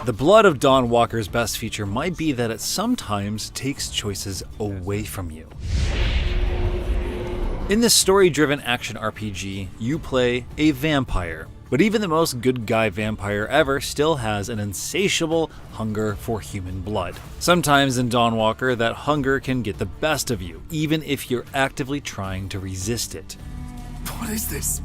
The Blood of Dawnwalker's best feature might be that it sometimes takes choices away from you. In this story-driven action RPG, you play a vampire. But even the most good guy vampire ever still has an insatiable hunger for human blood. Sometimes in Dawnwalker, that hunger can get the best of you, even if you're actively trying to resist it. What is this?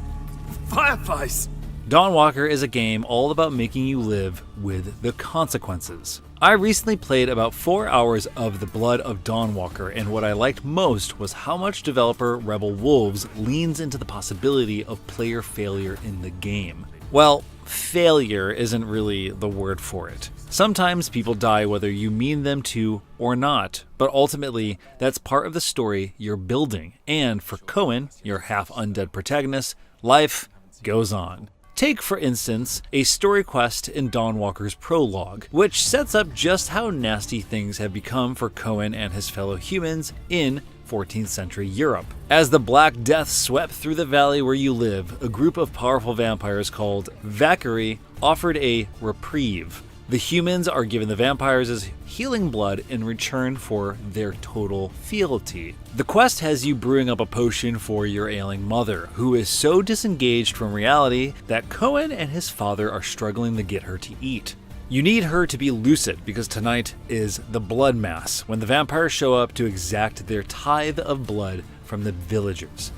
Fireflies! Dawnwalker is a game all about making you live with the consequences. I recently played about 4 hours of the Blood of Dawnwalker, and what I liked most was how much developer Rebel Wolves leans into the possibility of player failure in the game. Well, failure isn't really the word for it. Sometimes people die whether you mean them to or not, but ultimately that's part of the story you're building, and for Coen, your half-undead protagonist, life goes on. Take, for instance, a story quest in Dawnwalker's prologue, which sets up just how nasty things have become for Coen and his fellow humans in 14th century Europe. As the Black Death swept through the valley where you live, a group of powerful vampires called Valkyrie offered a reprieve. The humans are given the vampires' healing blood in return for their total fealty. The quest has you brewing up a potion for your ailing mother, who is so disengaged from reality that Coen and his father are struggling to get her to eat. You need her to be lucid because tonight is the Blood Mass, when the vampires show up to exact their tithe of blood from the villagers.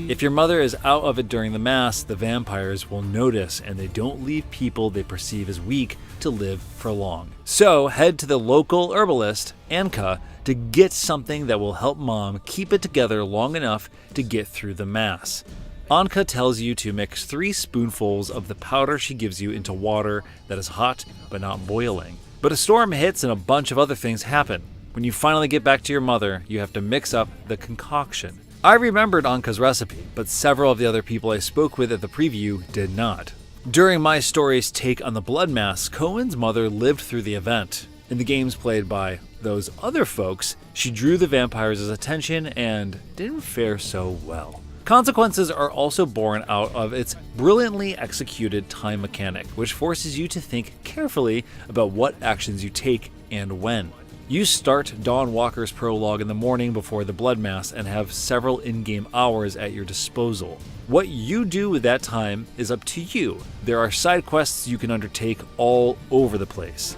If your mother is out of it during the mass, the vampires will notice, and they don't leave people they perceive as weak to live for long. So head to the local herbalist, Anka, to get something that will help mom keep it together long enough to get through the mass. Anka tells you to mix 3 spoonfuls of the powder she gives you into water that is hot but not boiling. But a storm hits and a bunch of other things happen. When you finally get back to your mother, you have to mix up the concoction. I remembered Anka's recipe, but several of the other people I spoke with at the preview did not. During my story's take on the Blood Mass, Coen's mother lived through the event. In the games played by those other folks, she drew the vampires' attention and didn't fare so well. Consequences are also born out of its brilliantly executed time mechanic, which forces you to think carefully about what actions you take and when. You start Dawnwalker's prologue in the morning before the Blood Mass and have several in-game hours at your disposal. What you do with that time is up to you. There are side quests you can undertake all over the place.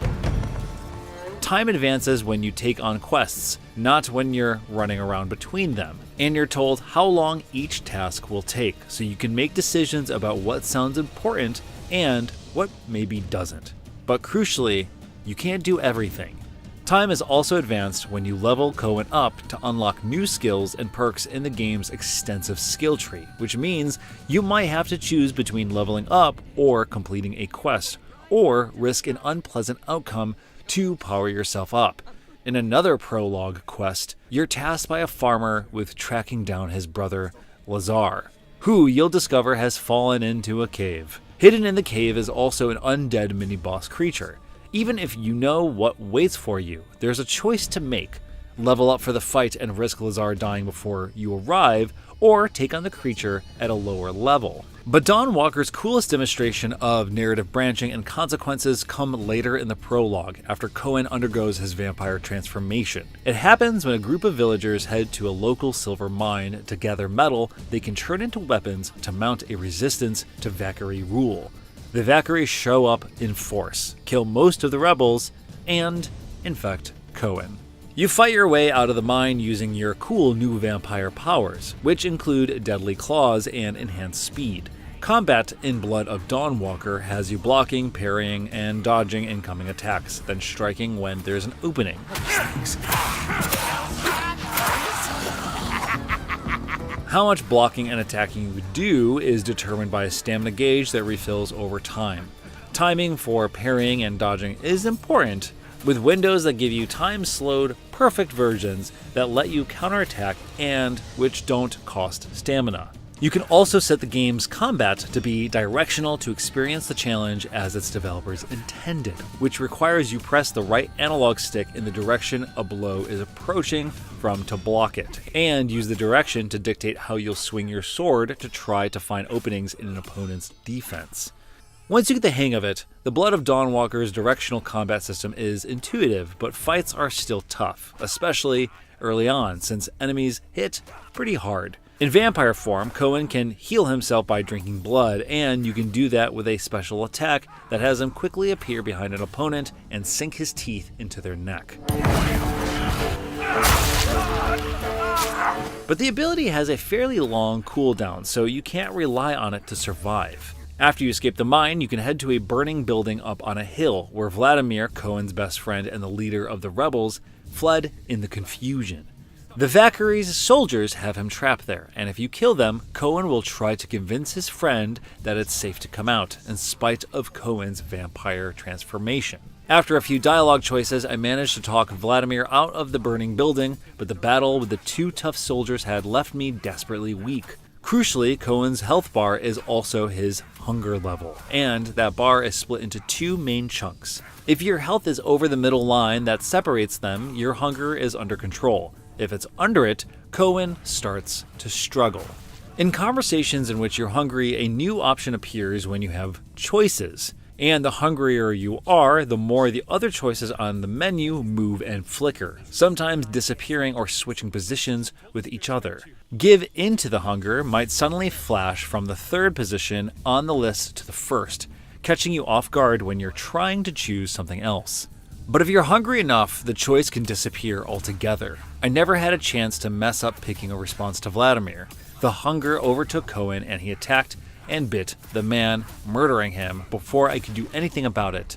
Time advances when you take on quests, not when you're running around between them. And you're told how long each task will take, so you can make decisions about what sounds important and what maybe doesn't. But crucially, you can't do everything. Time is also advanced when you level Coen up to unlock new skills and perks in the game's extensive skill tree, which means you might have to choose between leveling up or completing a quest, or risk an unpleasant outcome to power yourself up. In another prologue quest, you're tasked by a farmer with tracking down his brother, Lazar, who you'll discover has fallen into a cave. Hidden in the cave is also an undead mini-boss creature. Even if you know what waits for you, there's a choice to make. Level up for the fight and risk Lazar dying before you arrive, or take on the creature at a lower level. But Dawnwalker's coolest demonstration of narrative branching and consequences come later in the prologue, after Coen undergoes his vampire transformation. It happens when a group of villagers head to a local silver mine to gather metal they can turn into weapons to mount a resistance to Valkyrie rule. The Valkyries show up in force, kill most of the rebels, and infect Coen. You fight your way out of the mine using your cool new vampire powers, which include deadly claws and enhanced speed. Combat in Blood of Dawnwalker has you blocking, parrying, and dodging incoming attacks, then striking when there's an opening. How much blocking and attacking you do is determined by a stamina gauge that refills over time. Timing for parrying and dodging is important, with windows that give you time-slowed, perfect versions that let you counterattack and which don't cost stamina. You can also set the game's combat to be directional to experience the challenge as its developers intended, which requires you press the right analog stick in the direction a blow is approaching from to block it, and use the direction to dictate how you'll swing your sword to try to find openings in an opponent's defense. Once you get the hang of it, the Blood of Dawnwalker's directional combat system is intuitive, but fights are still tough, especially early on, since enemies hit pretty hard. In vampire form, Coen can heal himself by drinking blood, and you can do that with a special attack that has him quickly appear behind an opponent and sink his teeth into their neck. But the ability has a fairly long cooldown, so you can't rely on it to survive. After you escape the mine, you can head to a burning building up on a hill where Vladimir, Coen's best friend and the leader of the rebels, fled in the confusion. The Valkyrie's soldiers have him trapped there, and if you kill them, Coen will try to convince his friend that it's safe to come out, in spite of Coen's vampire transformation. After a few dialogue choices, I managed to talk Vladimir out of the burning building, but the battle with the two tough soldiers had left me desperately weak. Crucially, Coen's health bar is also his hunger level, and that bar is split into two main chunks. If your health is over the middle line that separates them, your hunger is under control. If it's under it, Coen starts to struggle. In conversations in which you're hungry, a new option appears when you have choices. And the hungrier you are, the more the other choices on the menu move and flicker, sometimes disappearing or switching positions with each other. Give into the hunger might suddenly flash from the third position on the list to the first, catching you off guard when you're trying to choose something else. But if you're hungry enough, the choice can disappear altogether. I never had a chance to mess up picking a response to Vladimir. The hunger overtook Coen and he attacked and bit the man, murdering him before I could do anything about it.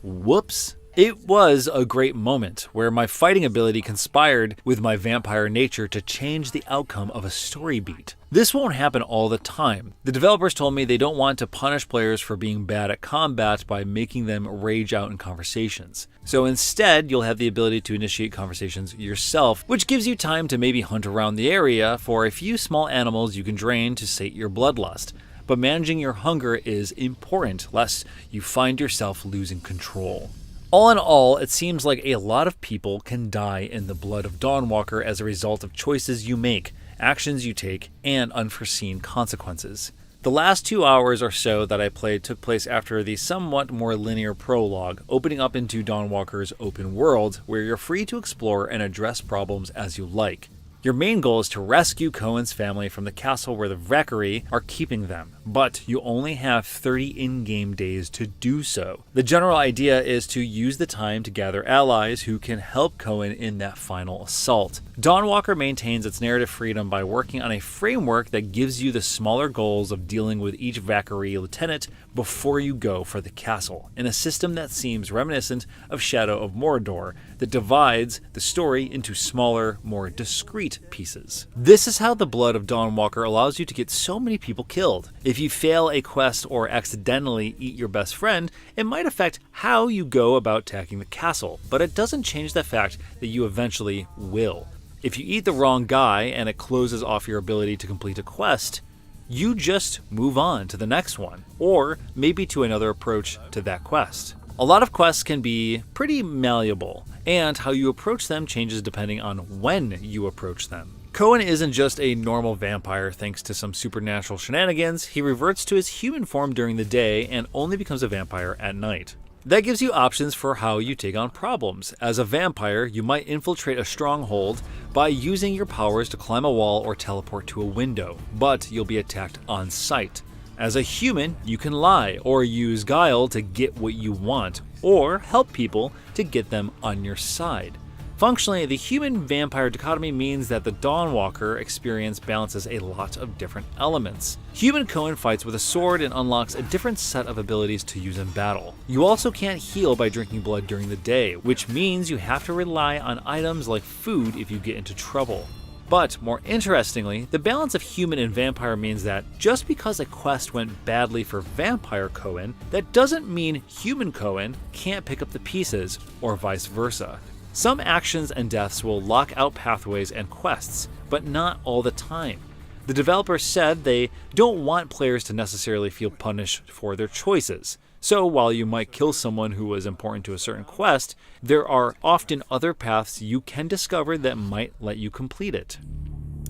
Whoops. It was a great moment where my fighting ability conspired with my vampire nature to change the outcome of a story beat. This won't happen all the time. The developers told me they don't want to punish players for being bad at combat by making them rage out in conversations. So instead, you'll have the ability to initiate conversations yourself, which gives you time to maybe hunt around the area for a few small animals you can drain to sate your bloodlust. But managing your hunger is important, lest you find yourself losing control. All in all, it seems like a lot of people can die in the Blood of Dawnwalker as a result of choices you make, actions you take, and unforeseen consequences. The last 2 hours or so that I played took place after the somewhat more linear prologue, opening up into Dawnwalker's open world, where you're free to explore and address problems as you like. Your main goal is to rescue Coen's family from the castle where the Valkyrie are keeping them, but you only have 30 in-game days to do so. The general idea is to use the time to gather allies who can help Coen in that final assault. Dawnwalker maintains its narrative freedom by working on a framework that gives you the smaller goals of dealing with each Valkyrie lieutenant before you go for the castle, in a system that seems reminiscent of Shadow of Mordor, that divides the story into smaller, more discrete pieces. This is how the Blood of Dawnwalker allows you to get so many people killed. If you fail a quest or accidentally eat your best friend, it might affect how you go about attacking the castle, but it doesn't change the fact that you eventually will. If you eat the wrong guy and it closes off your ability to complete a quest, you just move on to the next one, or maybe to another approach to that quest. A lot of quests can be pretty malleable, and how you approach them changes depending on when you approach them. Coen isn't just a normal vampire thanks to some supernatural shenanigans. He reverts to his human form during the day and only becomes a vampire at night. That gives you options for how you take on problems. As a vampire, you might infiltrate a stronghold by using your powers to climb a wall or teleport to a window, but you'll be attacked on sight. As a human, you can lie or use guile to get what you want, or help people to get them on your side. Functionally, the human-vampire dichotomy means that the Dawnwalker experience balances a lot of different elements. Human Coen fights with a sword and unlocks a different set of abilities to use in battle. You also can't heal by drinking blood during the day, which means you have to rely on items like food if you get into trouble. But more interestingly, the balance of human and vampire means that just because a quest went badly for vampire Coen, that doesn't mean human Coen can't pick up the pieces, or vice versa. Some actions and deaths will lock out pathways and quests, but not all the time. The developers said they don't want players to necessarily feel punished for their choices. So while you might kill someone who was important to a certain quest, there are often other paths you can discover that might let you complete it.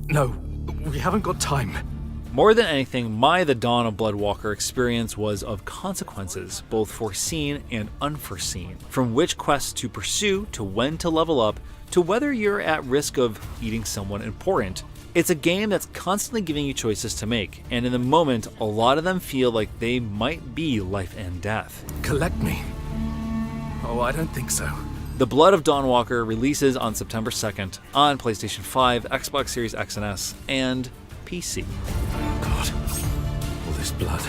No, we haven't got time. More than anything, my The Dawn of Bloodwalker experience was of consequences, both foreseen and unforeseen. From which quests to pursue, to when to level up, to whether you're at risk of eating someone important. It's a game that's constantly giving you choices to make, and in the moment, a lot of them feel like they might be life and death. Collect me? Oh, I don't think so. The Blood of Dawnwalker releases on September 2nd on PlayStation 5, Xbox Series X and S, and PC. God, all this blood.